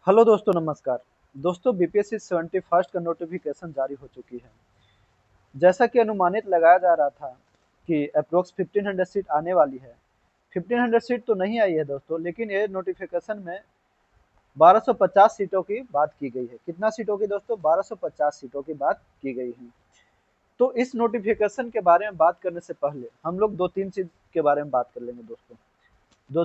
Hello दोस्तों, नमस्कार। दोस्तों, बीपीएससी 71st का नोटिफिकेशन जारी हो चुकी है। जैसा कि अनुमानित लगाया जा रहा था कि अप्रोक्स 1500 सीट आने वाली है। 1500 सीट तो नहीं आई है दोस्तों, लेकिन ये नोटिफिकेशन में 1250 सीटों की बात की गई है। कितना सीटों की दोस्तों? 1250 सीटों की बात की गई है। तो इस नोटिफिकेशन के बारे में बात करने से पहले हम लोग दो तीन चीज के बारे में बात कर लेंगे दोस्तों। दो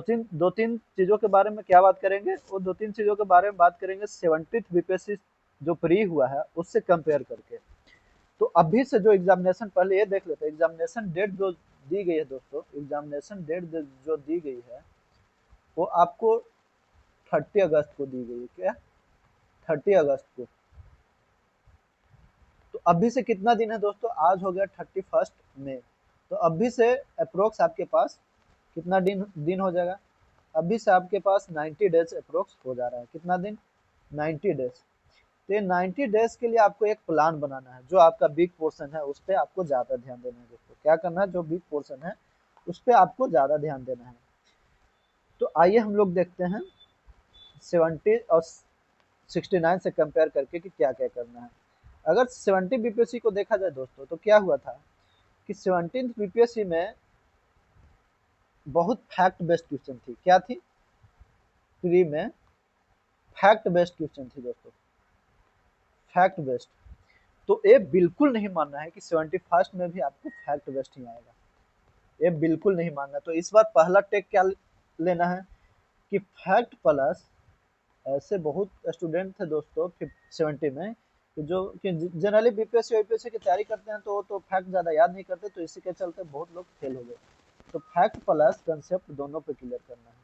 तीन चीजों के बारे में क्या बात करेंगे? वो दो तीन चीजों के बारे में बात करेंगे 70th बीपीएससी जो प्री हुआ है उससे कंपेयर करके। तो अभी से जो एग्जामिनेशन, पहले ये देख लेते हैं एग्जामिनेशन डेट जो दी गई है दोस्तों। एग्जामिनेशन डेट जो दी गई है वो आपको 30 अगस्त को दी गई है। क्या? 30 अगस्त को। तो अभी से कितना दिन है दोस्तों? आज हो गया 31 मई। तो अभी से अप्रोक्स आपके पास कितना दिन दिन हो जाएगा? अभी से आपके पास 90 डेज अप्रोक्स हो जा रहा है। कितना दिन? 90 डेज। तो ये 90 डेज के लिए आपको एक प्लान बनाना है। जो आपका बिग पोर्शन है उस पर आपको ज्यादा ध्यान देना है दोस्तों। क्या करना है? जो बिग पोर्शन है उस पर आपको ज्यादा ध्यान देना है। तो आइए हम लोग देखते हैं 70 और 69 से कंपेयर करके कि क्या क्या करना है। अगर 70 बीपीएससी को देखा जाए दोस्तों तो क्या हुआ था कि 17 बीपीएससी में बहुत फैक्ट बेस्ड क्वेश्चन थी। क्या थी? प्री में फैक्ट बेस्ड क्वेश्चन थी दोस्तों। Fact based. तो ये बिल्कुल नहीं मानना है कि 71st में भी आपको फैक्ट बेस्ड ही आएगा। ये बिल्कुल नहीं मानना। तो इस बार पहला टेक क्या लेना है कि फैक्ट प्लस। ऐसे बहुत स्टूडेंट थे दोस्तों 70 में कि जो कि जनरली बीपीएससी यूपीएससी की तैयारी करते हैं तो वो तो फैक्ट ज्यादा याद नहीं करते, तो इसी के चलते बहुत लोग फेल हो गए। तो फैक्ट प्लस कंसेप्ट दोनों पे क्लियर करना है।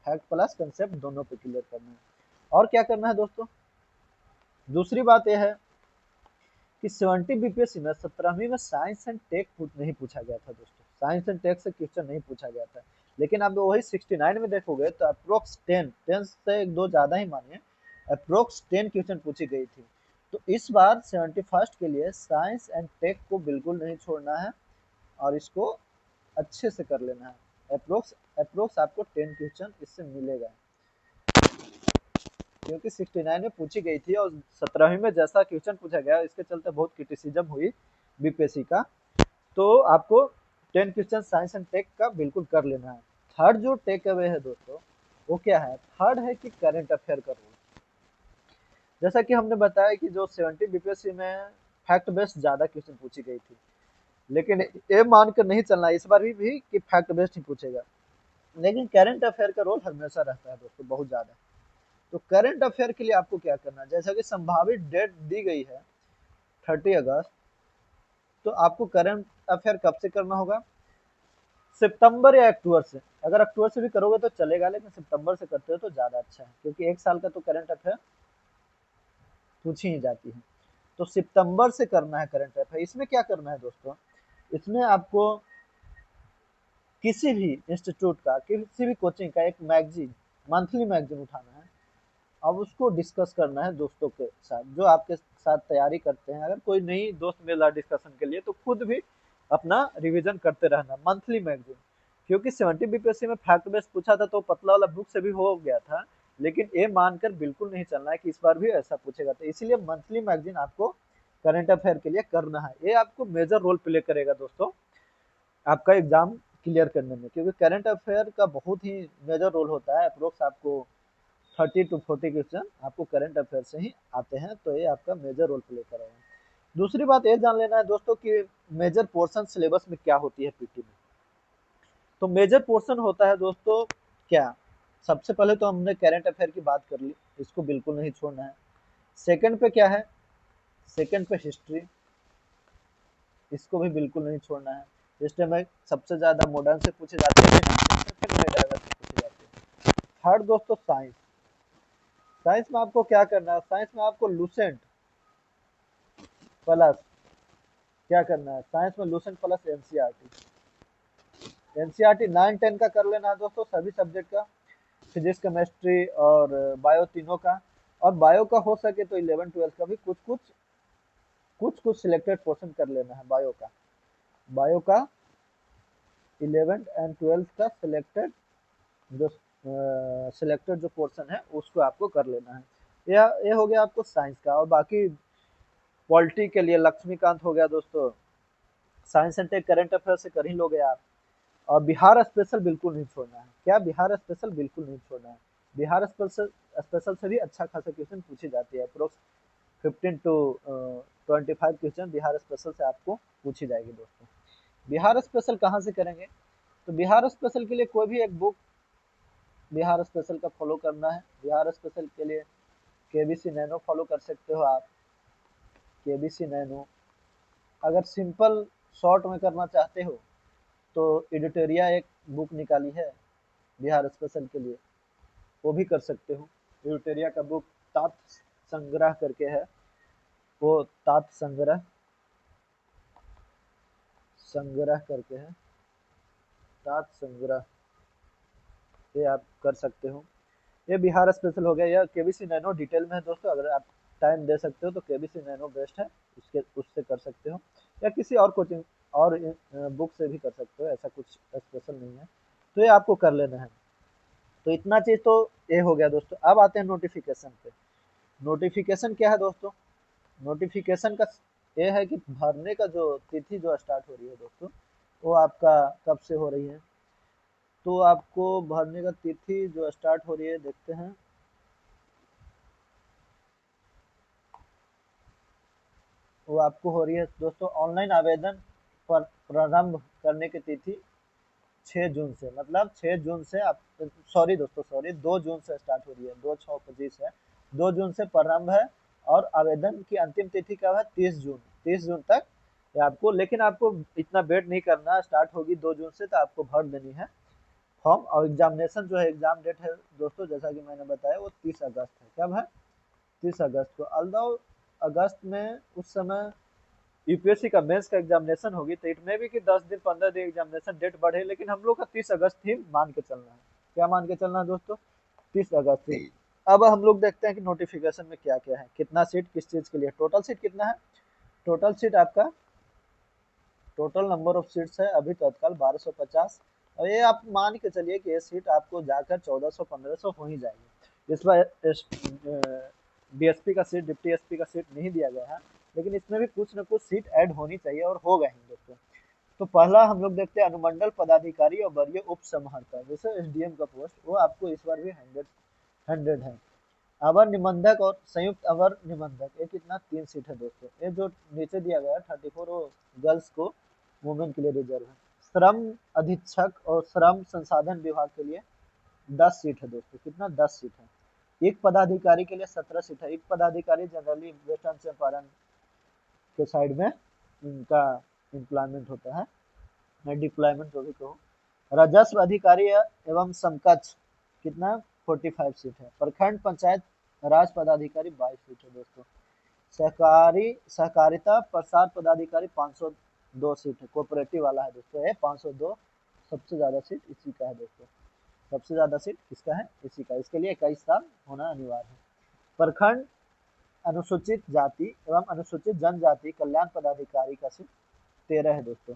फैक्ट प्लस कंसेप्ट दोनों पे क्लियर करना है। और क्या करना है दोस्तों? दूसरी बात यह है कि 70 बीपीएससी में 17वीं में साइंस एंड टेक नहीं पूछा गया था दोस्तों। साइंस एंड टेक से क्वेश्चन नहीं पूछा गया था। लेकिन आप वही 69 में देखोगे तो अप्रोक्स 10 से एक दो ज्यादा ही मानिए, अप्रोक्स 10 क्वेश्चन पूछी गई थी। तो इस बार 71st के लिए साइंस एंड टेक को बिल्कुल नहीं छोड़ना है और इसको अच्छे से कर लेना है। अप्रोक्स अप्रोक्स आपको 10 क्वेश्चन इससे मिलेगा, क्योंकि 69 में पूछी गई थी और 17वीं में जैसा क्वेश्चन पूछा गया इसके चलते बहुत क्रिटिसिज्म हुई बीपीएससी का। तो आपको 10 क्वेश्चन साइंस एंड टेक का बिल्कुल कर लेना है। थर्ड जो टेक अवे है दोस्तों वो क्या है? थर्ड है कि करंट अफेयर का रूल। जैसा कि हमने बताया कि जो 70 बीपीएससी में फैक्ट बेस्ड ज्यादा क्वेश्चन पूछी गई थी, लेकिन ये मानकर नहीं चलना इस बार भी कि फैक्ट बेस्ड ही पूछेगा। लेकिन करंट अफेयर का रोल हमेशा रहता है दोस्तों, बहुत ज्यादा। तो करंट अफेयर के लिए आपको क्या करना है? जैसा कि संभावित डेट दी गई है 30 अगस्त, तो आपको करंट अफेयर कब से करना होगा? सितंबर या अक्टूबर से। अगर अक्टूबर से भी करोगे तो चलेगा, लेकिन सितंबर से करते हो तो ज्यादा अच्छा है, क्योंकि एक साल का तो करंट अफेयर पूछी ही जाती है। तो सितंबर से करना है करंट अफेयर। इसमें क्या करना है दोस्तों? इसमें आपको किसी भी इंस्टीट्यूट का, किसी भी कोचिंग का एक मैगजीन, मंथली मैगजीन उठाना है। अब उसको डिस्कस करना है दोस्तों के साथ जो आपके साथ तैयारी करते हैं। अगर कोई नहीं दोस्त मिल रहा डिस्कशन के लिए तो खुद भी अपना रिवीजन करते रहना मंथली मैगजीन। क्योंकि 70 बीपीएससी में फैक्ट बेस्ड पूछा था तो पतला वाला बुक से भी हो गया था, लेकिन ये मानकर बिल्कुल नहीं चलना है कि इस बार भी ऐसा पूछेगा। तो इसीलिए मंथली मैगजीन आपको करंट अफेयर के लिए करना है। ये आपको मेजर रोल प्ले करेगा दोस्तों आपका एग्जाम क्लियर करने में, क्योंकि करंट अफेयर का बहुत ही मेजर रोल होता है। अप्रोक्स आपको 30 to 40 क्वेश्चन आपको करंट अफेयर से ही आते हैं। तो ये आपका मेजर रोल प्ले करेगा। दूसरी बात ये जान लेना है दोस्तों कि मेजर पोर्शन सिलेबस में क्या होती है पीटी में। तो मेजर पोर्शन होता है दोस्तों क्या? सबसे पहले तो हमने करंट अफेयर की बात कर ली, इसको बिल्कुल नहीं छोड़ना है। सेकंड पे क्या है? सेकंड पे हिस्ट्री, इसको भी बिल्कुल नहीं छोड़ना है। हिस्ट्री में सबसे ज्यादा मॉडर्न से पूछे जाते हैं, फिर मेडाइवर से पूछे जाते हैं। थर्ड दोस्तों साइंस। साइंस में आपको क्या करना है? साइंस में आपको लूसेंट प्लस क्या करना है? साइंस में लूसेंट प्लस एनसीईआरटी। एनसीईआरटी 9 10 का कर लेना है दोस्तों, सभी सब्जेक्ट का, फिजिक्स केमिस्ट्री और बायो तीनों का। और बायो का हो सके तो 11 12 का भी कुछ कुछ सिलेक्टेड पोर्शन कर लेना है बायो का। बायो का 11 एंड 12 का सिलेक्टेड जो सिलेक्टेड जो पोर्शन है उसको आपको कर लेना है। ये हो गया आपको साइंस का। और बाकी पॉलिटी के लिए लक्ष्मीकांत हो गया दोस्तों, science and take current affair से कर ही लोगे आप। और बिहार स्पेशल बिल्कुल नहीं छोड़ना है। क्या बिहार स्पेशल बिल्कुल नहीं छोड़ना है। बिहार स्पेशल स्पेशल से भी अच्छा खासा क्वेश्चन पूछी जाती है। Approx 15 to 25 question Bihar special से आपको पूछी जाएगी दोस्तों। बिहार स्पेशल कहाँ से करेंगे, तो बिहार स्पेशल के लिए कोई भी एक बुक बिहार स्पेशल का फॉलो करना है। बिहार स्पेशल के लिए केबीसी नैनो फॉलो कर सकते हो आप, केबीसी नैनो। अगर सिंपल शॉर्ट में करना चाहते हो तो एडिटोरिया एक बुक निकाली है बिहार स्पेशल के लिए, वो भी कर सकते हो। एडिटोरिया का बुक तात संग्रह करके है, वो तात संग्रह संग्रह करके है, तात संग्रह, ये आप कर सकते हो। ये बिहार स्पेशल हो गया। या केबीसी नैनो डिटेल में है दोस्तों, अगर आप टाइम दे सकते हो तो केबीसी नैनो बेस्ट है, उसके उससे कर सकते हो। या किसी और कोचिंग और बुक से भी कर सकते हो, ऐसा कुछ स्पेशल नहीं है। तो ये आपको कर लेना है। तो इतना चीज तो ये हो गया दोस्तों। अब आते हैं नोटिफिकेशन पे। नोटिफिकेशन क्या है दोस्तों, नोटिफिकेशन का ये है कि भरने का जो तिथि जो स्टार्ट हो रही है दोस्तों, वो आपका कब से हो रही है। तो आपको भरने का तिथि जो स्टार्ट हो रही है देखते हैं। वो आपको हो रही है दोस्तों, ऑनलाइन आवेदन पर प्रारंभ करने की तिथि 6 जून से, मतलब 6 जून से आप, सॉरी दोस्तों सॉरी, 2 जून से स्टार्ट हो रही है, 2/6/25 है, 2 जून से प्रारंभ है। और आवेदन की अंतिम तिथि कब है, 30 जून, 30 जून तक ये आपको। लेकिन आपको इतना वेट नहीं करना, स्टार्ट होगी 2 जून से तो आपको भर देनी है फॉर्म। और एग्जामिनेशन जो है, एग्जाम डेट है दोस्तों जैसा कि मैंने बताया, वो 30 अगस्त है। कब है, 30 अगस्त को। अल्दो अगस्त में उस समय यूपीएससी का मेंस का एग्जामिनेशन होगी, तो इट में भी कि 10 दिन 15 दिन एग्जामिनेशन डेट बढ़े, लेकिन हम लोग का 30 अगस्त ही मान के चलना है। क्या मान के चलना है दोस्तों, 30 अगस्त ही। अब हम लोग देखते हैं कि नोटिफिकेशन में क्या क्या है, कितना सीट किस चीज के लिए, टोटल सीट कितना है। टोटल सीट आपका, टोटल नंबर ऑफ सीट्स है अभी तत्काल 1250। और ये आप मान के चलिए कि ये सीट आपको जाकर 1400 1500 हो ही जाएगी। इस बार डीएसपी का सीट, डिप्टी एसपी का सीट नहीं दिया गया है, लेकिन इसमें भी कुछ न कुछ सीट ऐड होनी चाहिए और हो गए हैं दोस्तों। तो पहला हम लोग देखते हैं अनुमंडल पदाधिकारी और वरीय उप समाहर्ता, जैसे एसडीएम का पोस्ट, वो आपको इस बार भी 100 है। अवर निबंधक और संयुक्त अवर निबंधक, ये कितना, 3 सीट है दोस्तों। ये जो नीचे दिया गया है 34, वो गर्ल्स को, वुमेन के लिए रिजर्व है। श्रम अधीक्षक और श्रम संसाधन विभाग के लिए 10 सीट है दोस्तों। कितना, 10 सीट है। एक पदाधिकारी के लिए 17 सीट है। एक पदाधिकारी जनरली वेस्टर्न चंपारण के साइड में इनका एम्प्लॉयमेंट होता है, मैं डिप्लॉयमेंट जो भी कहूँ। राजस्व अधिकारी एवं समकक्ष, कितना, 45 सीट है। प्रखंड पंचायत राज पदाधिकारी 22 सीट है दोस्तों। सहकारी सहकारिता प्रसार पदाधिकारी 502 सीट है, कोऑपरेटिव वाला है दोस्तों, ये 502 सबसे ज्यादा सीट इसी का है दोस्तों। सबसे ज्यादा सीट किसका है, इसी का। इसके लिए 21 साल होना अनिवार्य है। प्रखंड अनुसूचित जाति एवं अनुसूचित जनजाति कल्याण पदाधिकारी का सीट 13 है दोस्तों।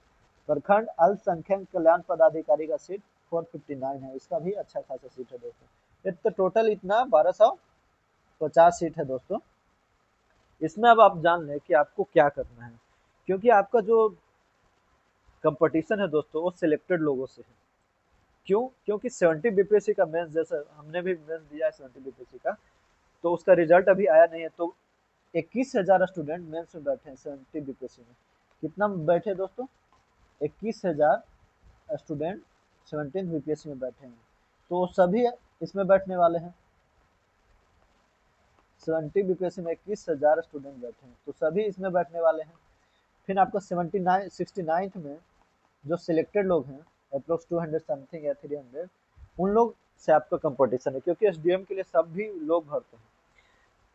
प्रखंड अल्पसंख्यक कल्याण पदाधिकारी का सीट 459 है, इसका भी अच्छा खासा सीट है दोस्तों। तो टोटल इतना 1250 सीट है दोस्तों। इसमें अब आप जान लें कि आपको क्या करना है, क्योंकि आपका जो कंपटीशन है दोस्तों वो सिलेक्टेड लोगों से है। क्यों, क्योंकि 70 बीपीएससी का मेंस, जैसे हमने भी मेंस दिया है 70 बीपीएससी का, तो उसका रिजल्ट अभी आया नहीं है। तो 21,000 स्टूडेंट मेंस में बैठे हैं 70 बीपीएससी में। कितना बैठे दोस्तों, 21,000 स्टूडेंट 17 बीपीएससी में बैठे हैं। तो सभी इसमें बैठने वाले हैं। 70 बीपीएससी में 21,000 स्टूडेंट बैठे हैं, तो सभी इसमें बैठने वाले हैं। फिर आपको 69 में जो सिलेक्टेड लोग हैं, अप्रोक्स 200 समथिंग या 300, उन लोग से आपका कंपटीशन है, क्योंकि एसडीएम के लिए सब भी लोग भरते हैं।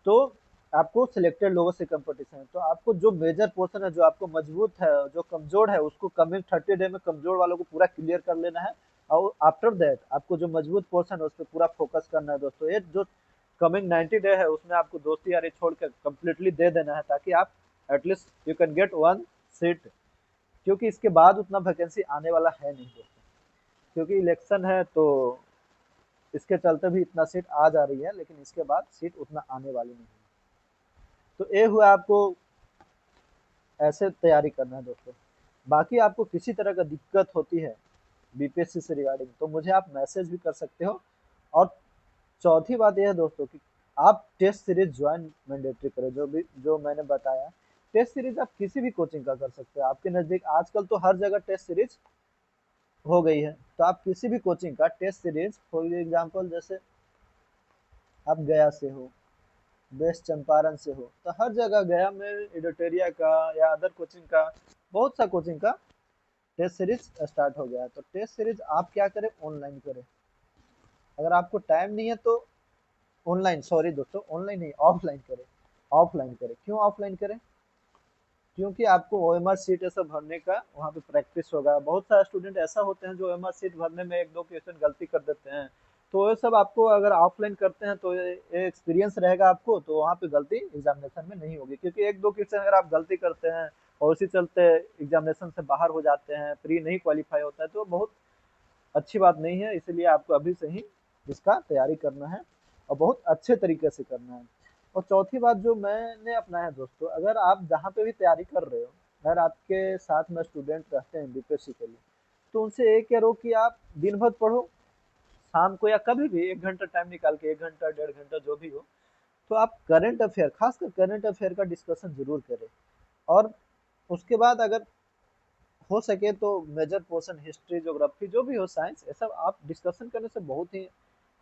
तो आपको सिलेक्टेड लोगों से कंपटीशन है। तो आपको जो मेजर पोर्शन है, जो आपको मजबूत है, जो कमजोर है, उसको कमिंग 30 डे में कमजोर वालों को पूरा क्लियर कर लेना है। और आफ्टर दैट आपको जो मजबूत पोर्शन है उस पर पूरा फोकस करना है दोस्तों। ये जो कमिंग 90 डे है उसमें आपको दोस्ती यारी छोड़कर कंप्लीटली दे देना है, ताकि आप at least you can get 1 seat. क्योंकि इसके बाद उतना वैकेंसी आने वाला है नहीं दोस्तों, क्योंकि इलेक्शन है तो इसके चलते भी इतना सीट आ जा रही है, लेकिन इसके बाद सीट उतना आने वाली नहीं है। तो ये हुआ आपको ऐसे तैयारी करना है दोस्तों। बाकी आपको किसी तरह का दिक्कत होती है बीपीएससी से रिगार्डिंग, तो मुझे आप मैसेज भी कर सकते हो। और चौथी बात यह है दोस्तों कि आप टेस्ट सीरीज ज्वाइन मैंडेटरी करें, जो मैंने बताया। टेस्ट सीरीज आप किसी भी कोचिंग का कर सकते हो, आपके नज़दीक आजकल तो हर जगह टेस्ट सीरीज हो गई है, तो आप किसी भी कोचिंग का टेस्ट सीरीज, फॉर एग्जांपल जैसे आप गया से हो, वेस्ट चंपारण से हो, तो हर जगह गया में एडिटोरिया का या अदर कोचिंग का, बहुत सा कोचिंग का टेस्ट सीरीज स्टार्ट हो गया है। तो टेस्ट सीरीज आप क्या करें, ऑनलाइन करें। अगर आपको टाइम नहीं है तो ऑनलाइन, सॉरी दोस्तों, ऑनलाइन नहीं, ऑफलाइन करें। ऑफलाइन करें, क्यों ऑफलाइन करें? क्योंकि आपको ओएमआर सीट ऐसा भरने का वहाँ पे प्रैक्टिस होगा। बहुत सारे स्टूडेंट ऐसा होते हैं जो ओएमआर सीट भरने में एक दो क्वेश्चन गलती कर देते हैं, तो ये सब आपको अगर ऑफलाइन करते हैं तो ये एक्सपीरियंस रहेगा आपको, तो वहाँ पे गलती एग्जामिनेशन में नहीं होगी। क्योंकि एक दो क्वेश्चन अगर आप गलती करते हैं और उसी चलते एग्जामिनेशन से बाहर हो जाते हैं, प्री नहीं क्वालिफाई होता है, तो बहुत अच्छी बात नहीं है। इसलिए आपको अभी से ही इसका तैयारी करना है और बहुत अच्छे तरीके से करना है। और चौथी बात जो मैंने अपनाया दोस्तों, अगर आप जहाँ पे भी तैयारी कर रहे हो, अगर आपके साथ में स्टूडेंट रहते हैं बीपीएससी के लिए, तो उनसे ये करो कि आप दिन भर पढ़ो, शाम को या कभी भी 1 घंटा टाइम निकाल के, 1 घंटा 1.5 घंटा जो भी हो, तो आप करंट अफेयर, खासकर करंट अफेयर का डिस्कशन जरूर करें। और उसके बाद अगर हो सके तो मेजर पोर्शन हिस्ट्री, ज्योग्राफी, जो भी हो, साइंस, ये सब आप डिस्कशन करने से बहुत ही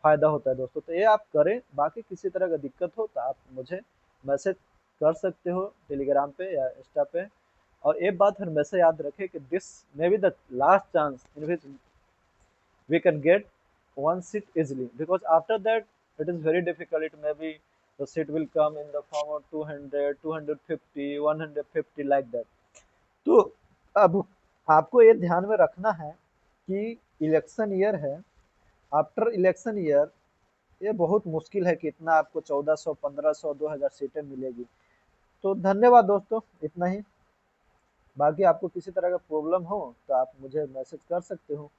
फायदा होता है दोस्तों। तो ये आप करें। बाकी किसी तरह का दिक्कत हो तो आप मुझे मैसेज कर सकते हो टेलीग्राम पे या इंस्टा पे। और एक बात हमेशा याद रखें कि this may be the last chance in which we can get one seat easily, because after that it is very difficult. It may be the seat will come in the form of 200, 250, 150, like that. तो अब आपको ये ध्यान में रखना है कि election year है, आफ्टर इलेक्शन ईयर ये बहुत मुश्किल है कि इतना आपको 1400, 1500, 2000 सीटें मिलेगी। तो धन्यवाद दोस्तों, इतना ही। बाकी आपको किसी तरह का प्रॉब्लम हो तो आप मुझे मैसेज कर सकते हो।